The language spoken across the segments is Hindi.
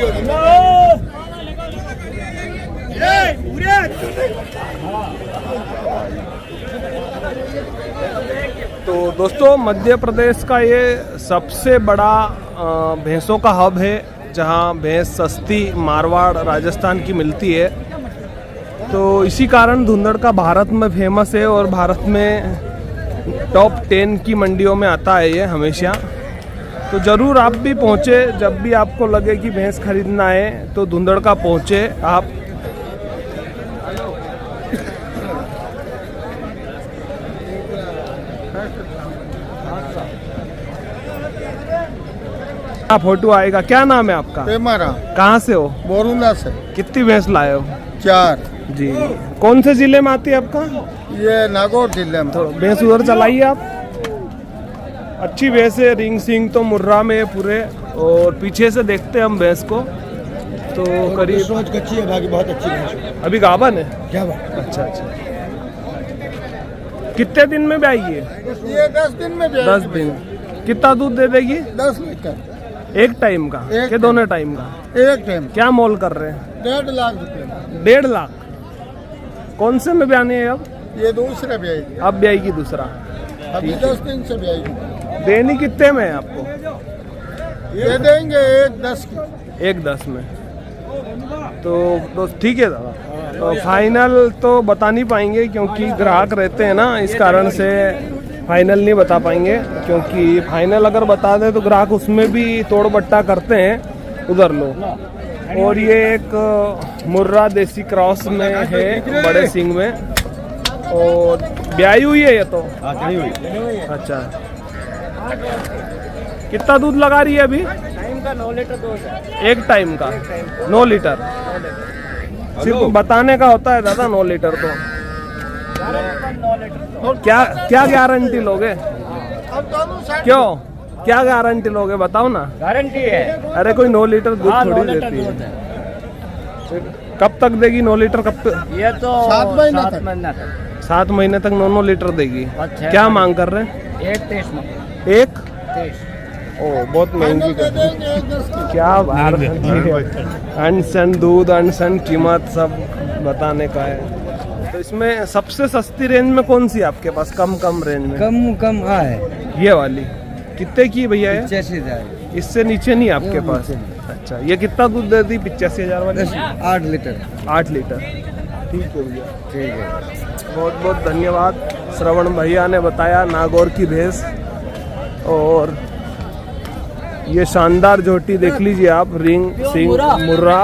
तो दोस्तों, मध्य प्रदेश का ये सबसे बड़ा भैंसों का हब है, जहाँ भैंस सस्ती मारवाड़ राजस्थान की मिलती है। तो इसी कारण धुंधड़ का भारत में फेमस है और भारत में टॉप 10 की मंडियों में आता है ये हमेशा। तो ज़रूर आप भी पहुँचे, जब भी आपको लगे कि भैंस खरीदना है तो धुंधड़ का पहुँचे आप। फोटो आएगा। क्या नाम है आपका? पेमारा। कहाँ से हो? बोरुंदा से। कितनी भैंस लाए हो? 4 जी। कौन से जिले में आती है आपका? ये नागौर जिले में। तो भैंस उधर चलाइए आप। अच्छी भैंस है, रिंग सिंग तो मुर्रा में है पूरे। और पीछे से देखते हैं हम भैंस को तो करीब कच्ची है, बाकी बहुत अच्छी है। अभी गाभन है क्या बात? अच्छा अच्छा। कितने दिन में ब्याई है? ये 10 दिन में 10 दिन। कितना दूध दे देगी? 10 लीटर। एक टाइम का कि दोनों टाइम का? एक टाइम। क्या मोल कर रहे हैं? 1.5 लाख रुपए। 1.5 लाख। कौन से में ब्यानी है अब? ये दूसरा ब्याई। अब ब्याएगी दूसरा। अभी 10 दिन से ब्याई। देनी कितने में है आपको? ये देंगे 1.10 की। 1.10 में। तो ठीक है दादा। तो फाइनल तो बता नहीं पाएंगे क्योंकि ग्राहक रहते हैं ना, इस कारण से फाइनल नहीं बता पाएंगे। क्योंकि फाइनल अगर बता दें तो ग्राहक उसमें भी तोड़ बट्टा करते हैं उधर लोग। और ये एक मुर्रा देसी क्रॉस में है, बड़े सिंग में। और ब्याई हुई है ये तो? अच्छा। कितना दूध लगा रही है अभी? टाइम का 9 लीटर दूध है। एक टाइम का 9 लीटर। सिर्फ बताने का होता है दादा 9 लीटर तो। 9 लीटर। और क्या गारंटी लोगे? क्यों, क्या गारंटी लोगे बताओ ना। गारंटी है। अरे कोई 9 लीटर दूध थोड़ी देती है। कब तक देगी 9 लीटर? कब तक? ये तो 7 महीने तक। 7 महीने तक 9 लीटर देगी। अच्छा। क्या मांग कर रहे हैं? 1.23 में। 1.23। ओ, बहुत महंगी कर दी। क्या बात है। अनसन दूध, अनसन कीमत सब बताने का है। तो इसमें सबसे सस्ती रेंज में कौन सी है आपके पास? कम रेंज में? कम है ये वाली कितने की भैया है? 85,000। इससे नीचे नहीं आपके पास? अच्छा। ये कितना दूध देती? 85,000 वाली? 8 लीटर। 8 लीटर। ठीक है भैया, ठीक है। बहुत बहुत धन्यवाद। श्रवण भैया ने बताया नागौर की भैंस। और ये शानदार झोटी देख लीजिए आप, रिंग सिंग मुर्रा।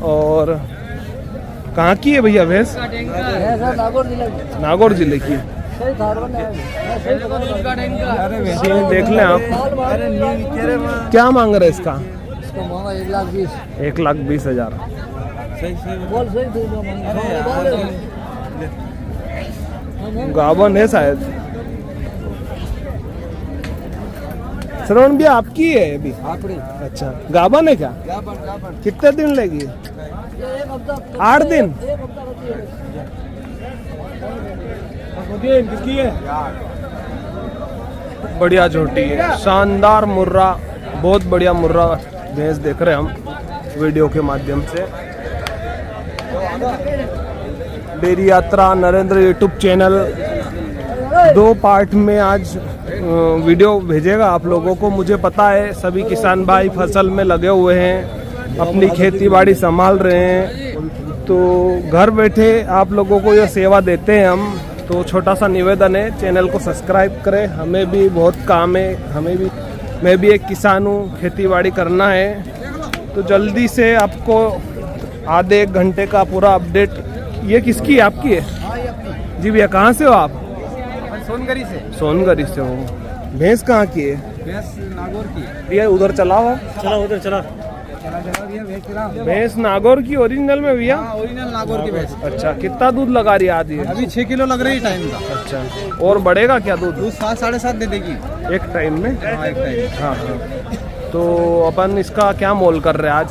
और कहाँ की है भैया भैंस? नागौर जिले की। सिंग देख लें आप। क्या मांग रहे इसका? 1,20,000। गावन है शायद। श्रवण भी आपकी है अभी? अच्छा। गावन है क्या? कितने दिन लेगी? 8 दिन। बढ़िया झोटी है, शानदार मुर्रा, बहुत बढ़िया मुर्रा भैंस देख रहे हैं हम वीडियो के माध्यम से। डेयरी यात्रा नरेंद्र यूट्यूब चैनल 2 पार्ट में आज वीडियो भेजेगा आप लोगों को। मुझे पता है सभी किसान भाई फसल में लगे हुए हैं, अपनी खेती बाड़ी संभाल रहे हैं। तो घर बैठे आप लोगों को ये सेवा देते हैं हम। तो छोटा सा निवेदन है, चैनल को सब्सक्राइब करें। हमें भी बहुत काम है, मैं भी एक किसान हूँ, खेती बाड़ी करना है। तो जल्दी से आपको आधे 1 घंटे का पूरा अपडेट। ये किसकी है? आपकी है जी भैया? कहाँ से हो आप? सोनगढ़ी से। सोनगढ़ी से हो। भैंस कहाँ की है? भैंस नागौर की। भैया उधर चलाओ। चला उधर चला। भैंस नागौर की ओरिजिनल में भैया? ओरिजिनल नागौर की भैंस। अच्छा। कितना दूध लगा रही है आज ये? अभी 6 किलो लग रही है टाइम का। अच्छा। और बढ़ेगा क्या दूध? 7 साढ़े 7 दे देगी एक टाइम में? हाँ, एक टाइम। हाँ। तो अपन इसका क्या मोल कर रहे हैं आज?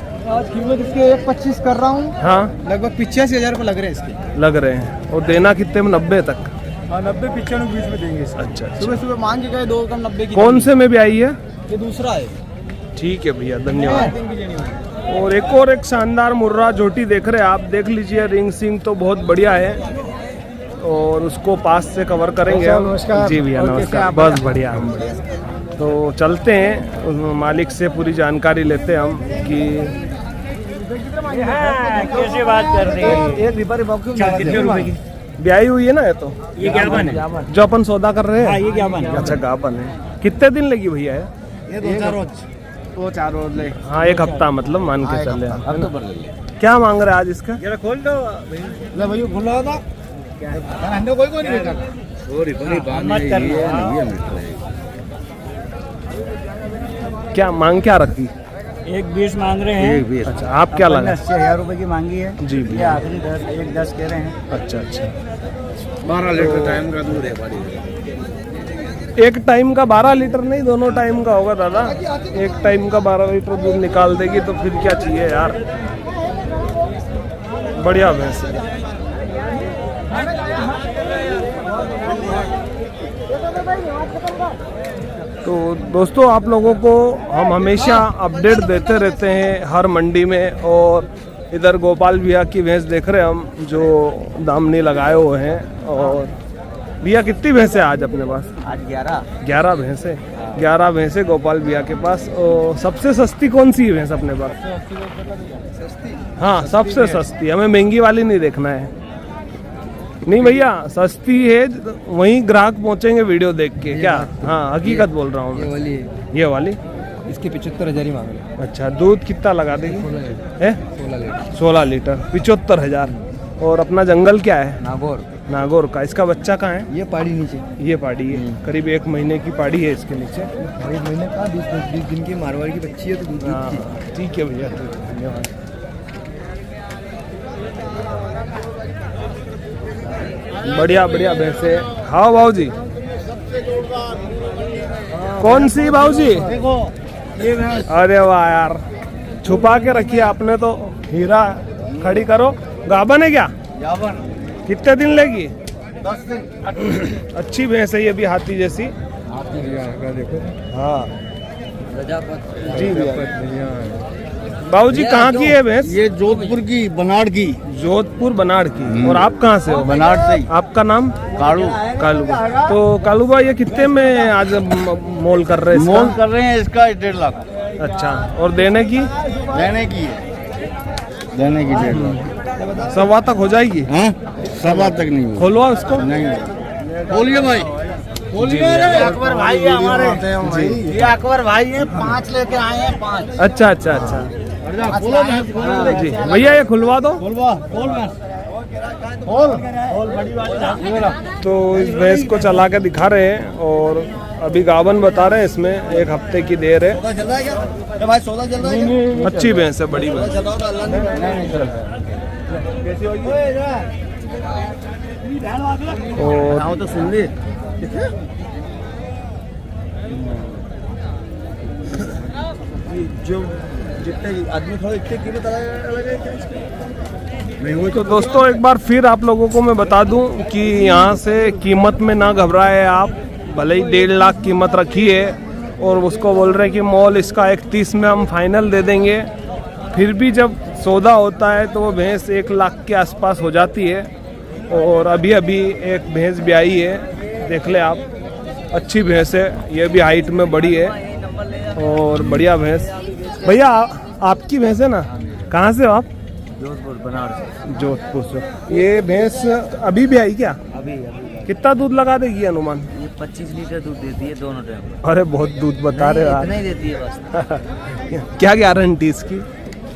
कीमत इसके 1.25 कर रहा हूँ। हाँ, लगभग 85,000 रुपये लग रहे हैं इसके। लग रहे हैं। और देना कितने में? 90 तक? 90-95 बीच में देंगे इसको। अच्छा। सुबह मांग के गए 2 कम 90 की। कौन से में भी आई है? ये दूसरा है। ठीक है भैया, धन्यवाद। और एक शानदार मुर्रा झोटी देख रहे हैं आप, देख लीजिए, रिंग सिंग तो बहुत बढ़िया है और उसको पास से कवर करेंगे हम। नमस्कार। जी भैया नमस्कार, बस बढ़िया हम बढ़िया। तो चलते हैं, मालिक से पूरी जानकारी लेते हैं हम कि कैसे बात कर रही है? एक रिपर बॉक्स कितने रुपए की? ब्याई हुई है ना ये तो, ये ज्ञापन है। जो अपन सौदा कर रहे हाँ, हैं। ये ज्ञापन है। अच्छा गापन है। कितने दिन लगी भैया ये? ये 2-4 रोज ले। हाँ एक हफ्ता मतलब मान के चले। अब तो भर ले। क्या मांग रहे हैं आज इसका? जरा खोल दो। ले भाई खुल रहा था क्या है? हमने कोई नहीं बेटा। सॉरी मत कर। क्या मांग क्या रखी? 1.20 मांग रहे हैं। अच्छा आप क्या लगा? 80,000 रुपए की मांगी है जी ये भैया। आखिरी 1.10 कह रहे हैं। अच्छा अच्छा, 12 लीटर टाइम का दूध है पानी। एक टाइम का 12 लीटर नहीं, दोनों टाइम का होगा दादा। एक टाइम का 12 लीटर दूध निकाल देगी तो फिर क्या चाहिए यार। बढ़िया भैंस है। तो दोस्तों आप लोगों को हम हमेशा अपडेट देते रहते हैं हर मंडी में। और इधर गोपाल भैया की भैंस देख रहे हैं हम, जो दामनी लगाए हुए हैं। और भैया कितनी भैंसें आज अपने पास? आज 11 11 भैंसें। 11 भैंसें गोपाल भैया के पास। और सबसे सस्ती कौन सी भैंस अपने पास? हाँ सबसे सस्ती, हमें महंगी वाली नहीं देखना है। नहीं भैया सस्ती है, वहीं ग्राहक पहुंचेंगे वीडियो देख के। क्या? हाँ हकीकत बोल रहा हूँ मैं। वाली ये वाली इसके 75,000 ही मांग रहे अच्छा, दूध कितना लगा देगी? है 16 लीटर 16 लीटर, 75,000। और अपना जंगल क्या है? नागौर। नागौर का। इसका बच्चा कहाँ है? ये पाड़ी नीचे ये पाड़ी है, करीब 1 महीने की पाड़ी है इसके नीचे। भाई महीने का 20 दिन की मारवाड़ी की बच्ची है तो दूध हाँ ठीक है भैया, ठीक है, धन्यवाद। बढ़िया बढ़िया भैंसे। हाँ भाऊ जी, कौन सी भाऊ जी? देखो ये भैंस अरे वाह यार, छुपा के रखी है आपने तो। हीरा खड़ी करो। गाभन है क्या? यावन कितने दिन लेगी? 10 दिन। अच्छी भैंस है ये भी, हाथी जैसी। देखो हाँ प्रजापत जी भैया। बाबू जी कहाँ की है भैंस? ये जोधपुर की बनाड़ की। जोधपुर बनाड़ की। और आप कहाँ से हो? बनाड़ से ही। आपका नाम? कालू। कालू। तो कालू भाई ये कितने में आज मोल कर रहे हैं इसका? मोल कर रहे हैं इसका 1.5 लाख। अच्छा, और देने की? देने की है, देने की 1.5 लाख। 1.25 तक हो जाएगी? हाँ 7 तक नहीं हुआ। खोलवा उसको। नहीं बोलिए भाई, बोलिए। अकबर भाई है हमारे। जी। ये अकबर भाई है, 5 लेके आए हैं 5। अच्छा अच्छा अच्छा खोलो भैंस, खोलो। जी भैया ये खुलवा दो। खोलवा खोल भैंस, खोल खोल बड़ी वाली। तो इस भैंस को चला के दिखा रहे हैं और अभी गावन बता रहे हैं, इसमें 1 हफ्ते की देर है। सौदा चल रहा है क्या भाई? सौदा चल रहा है क्या? अच्छी भैंस है, बड़ी भैंस। चल रहा है कैसी होगी? और तो सुन ली जो जितने आदमी खड़े इतने कीमत अलग है। तो दोस्तों एक बार फिर आप लोगों को मैं बता दूं कि यहाँ से कीमत में ना घबराए आप। भले ही 1.5 लाख कीमत रखी है और उसको बोल रहे हैं कि मॉल इसका 31 में हम फाइनल दे देंगे, फिर भी जब सौदा होता है तो वो भैंस 1 लाख के आसपास हो जाती है। और अभी अभी एक भैंस ब्याई है, देख ले आप, अच्छी भैंस है, ये भी हाइट में बड़ी है और बढ़िया भैंस। भैया आपकी भैंस है ना? कहाँ से हो आप? जोधपुर बनारस। जोधपुर से। ये भैंस अभी भी आई क्या? अभी कितना दूध लगा देगी अनुमान? ये 25 लीटर दूध देती है दोनों टाइम। अरे बहुत दूध बता रहे हो इतना यार। ही देती है बस। क्या गारंटी इसकी?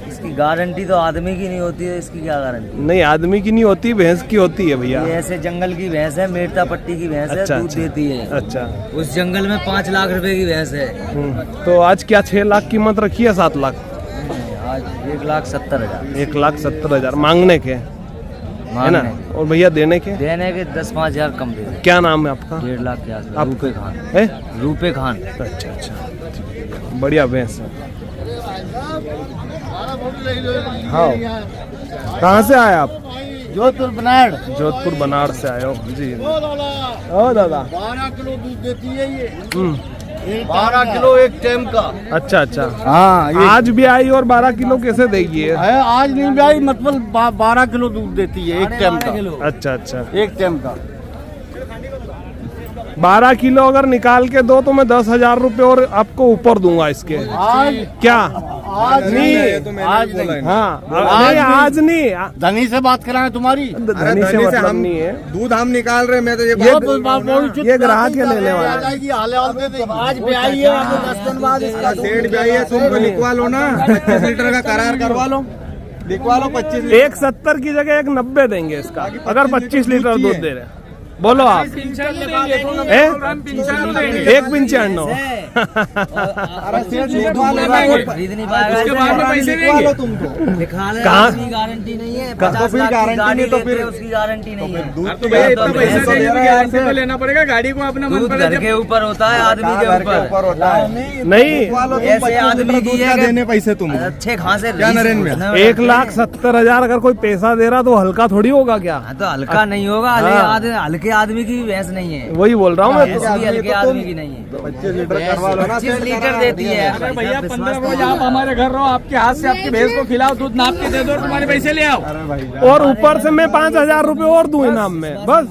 इसकी गारंटी तो आदमी की नहीं होती है, इसकी क्या गारंटी? नहीं आदमी की नहीं होती, भैंस की होती है भैया। ये ऐसे जंगल की भैंस है, मेरता पट्टी की भैंस है, अच्छा दूध अच्छा देती है। अच्छा। उस जंगल में 5 लाख रुपए की भैंस है। तो आज क्या 6 लाख कीमत रखी है? 7 लाख? आज 1,70,000 1,70,000 मांगने के है ना? और भैया देने के? देने के 10-5 कम दे दे। क्या नाम है आपका? 1.5 लाख के आसपास। आप रूपे खान। है? रूपे खान। अच्छा अच्छा, बढ़िया भैंस है। हाँ, कहाँ से आए आप? जोधपुर बनाड़। जोधपुर बनारस से आए हो जी। ओ दादा 12 किलो दूध देती है ये। 12 किलो एक टाइम का। अच्छा अच्छा, हाँ आज भी आई और 12 किलो कैसे देगी ये? है, आज नहीं भी आई, मतलब 12 किलो दूध देती है एक टाइम का। अच्छा अच्छा, एक टाइम का 12 किलो अगर निकाल के दो तो मैं 10,000 रुपए और आपको ऊपर दूंगा इसके। आज क्या? आज नहीं, आज नहीं। हाँ आज नहीं, भी- आज नहीं, धनी से बात कराएं तुम्हारी। धनी से मतलब नहीं है, दूध हम निकाल रहे हैं, मैं तो ये ये ग्राहक है लेने वाला। आज भी आई है, आपको 10 दिन बाद इसका सेठ भी आई है, तुम तो लिखवा लो ना, 25 लीटर का करार करवा लो, लिखवा लो 25 लीटर। 170 की जगह 190 देंगे इसका, अगर 25 लीटर दूध दे रहे हैं। बोलो आप, 195। अरे सेठ लिखवा लो ना, खरीद नहीं पाएगा उसके बाद में पैसे लिखवा लो तुम तो। लिखा ले, कहाँ? उसकी गारंटी नहीं है। तो 50 फिर लाख की गारंटी गाड़ी नहीं तो लेते फिर- हैं, उसकी गारंटी नहीं है। दूध तो भैया इतना पैसे दूध दे रहे हैं, गारंटी तो लेना पड़ेगा, गाड़ी को अपना मन दूध पड़े घर के ऊपर होता है, आदमी घर के के ऊपर। ऊपर होता है। नहीं, लिखवा लो तुम, ऐसे 25 आदमी लीटर की दूध है का कि- देने पैसे तुम। अच्छे खासे क्या नरेंद्र में? 1,70,000 अगर कोई पैसा दे रहा तो हल्का थोड़ी होगा क्या? हाँ, तो हल्का नहीं होगा, हल्के आदमी की भैंस नहीं है, वही बोल रहा हूँ मैं भैंस तो। भी हल्के आदमी की नहीं है। 25 लीटर करवा लो ना। 25 लीटर देती है। अरे भैया 15 रोज आप हमारे घर रहो, आपके हाथ से आपकी भैंस को खिलाओ, दूध नाप के दे दो, तुम्हारे पैसे ले आओ। अरे भाई और ऊपर से मैं 5,000 रुपए और दूं इनाम में, बस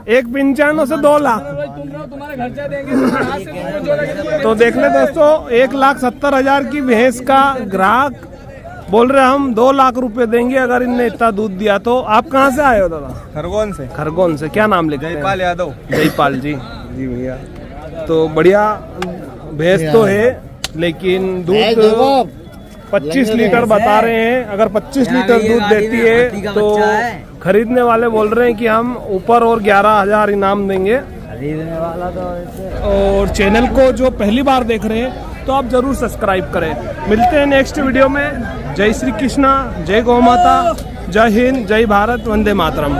एक 95 से 2 लाख। तुम रहो, तुम्हारे खर्चा देंगे, तुम्हारे हाथ से तुमको जो लगे तो देख ले दोस्तों, 1,70,000 की भैंस का ग्राहक बोल रहे हम 2 लाख रुपए देंगे अगर इनने इतना दूध दिया तो। आप कहाँ से आए हो दादा? खरगोन से खरगोन से। क्या नाम लिखते हैं? जयपाल यादव। जयपाल जी। जी भैया, तो बढ़िया भैंस तो है, लेकिन दूध 25 लीटर बता रहे हैं। अगर 25 लीटर दूध देती है तो खरीदने वाले बोल रहे हैं कि हम ऊपर और 11,000 इनाम देंगे। खरीदने वाला तो ऐसे और चैनल को जो पहली बार देख रहे हैं तो आप जरूर सब्सक्राइब करें। मिलते हैं नेक्स्ट वीडियो में। जय श्री कृष्णा, जय गौ माता, जय हिंद, जय भारत, वंदे मातरम।